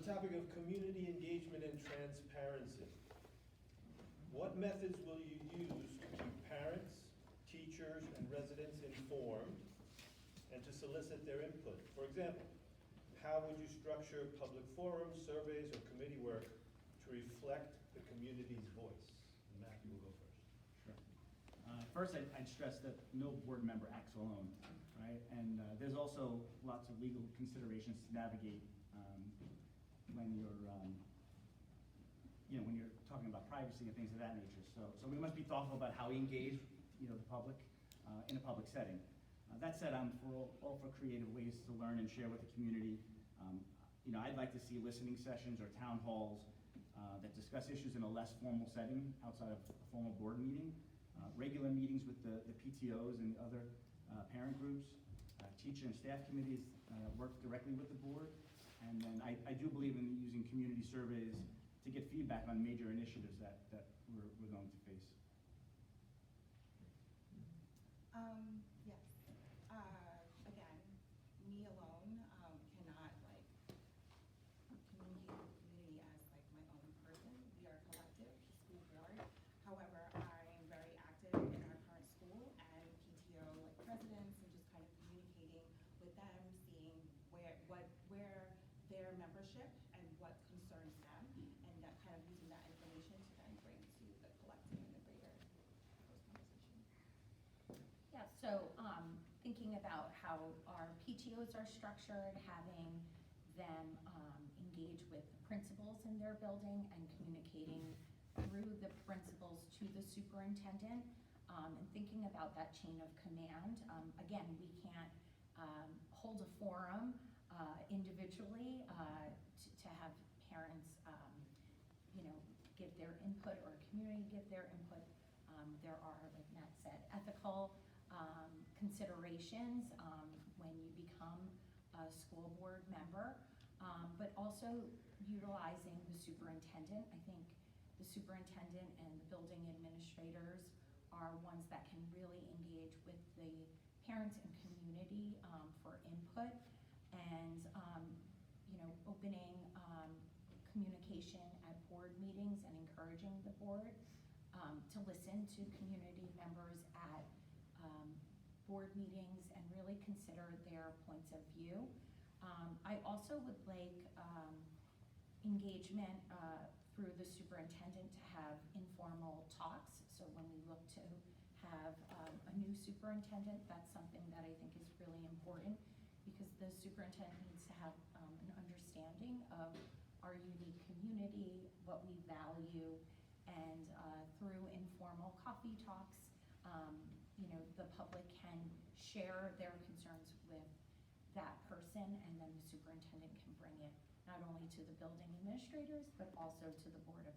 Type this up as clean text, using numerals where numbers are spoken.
topic of community engagement and transparency. What methods will you use to keep parents, teachers, and residents informed and to solicit their input? For example, how would you structure public forums, surveys, or committee work to reflect the community's voice? And Matthew will go first. Sure. First, I'd stress that no board member acts alone, right? And there's also lots of legal considerations to navigate when you're talking about privacy and things of that nature. So we must be thoughtful about how we engage, the public in a public setting. That said, I'm all for creative ways to learn and share with the community. I'd like to see listening sessions or town halls that discuss issues in a less formal setting outside of a formal board meeting. Regular meetings with the PTOs and other parent groups, teacher and staff committees work directly with the board. And then I do believe in using community surveys to get feedback on major initiatives that we're going to face. Yes. Again, me alone cannot communicate with the community as my own person. We are a collective, the school board. However, I am very active in our current school and PTO presidents and just kind of communicating with them, seeing where their membership and what concerns them, and that kind of using that information to then bring to the collective and the greater conversation. Yeah, so thinking about how our PTOs are structured, having them engage with the principals in their building and communicating through the principals to the superintendent, and thinking about that chain of command. Again, we can't hold a forum individually to have parents give their input or community give their input. There are, like Matt said, ethical considerations when you become a school board member, but also utilizing the superintendent. I think the superintendent and the building administrators are ones that can really engage with the parents and community for input, and opening communication at board meetings and encouraging the board to listen to community members at board meetings and really consider their points of view. I also would like engagement through the superintendent to have informal talks. So when we look to have a new superintendent, that's something that I think is really important, because the superintendent needs to have an understanding of our unique community, what we value, and through informal coffee talks, the public can share their concerns with that person, and then the superintendent can bring it not only to the building administrators, but also to the Board of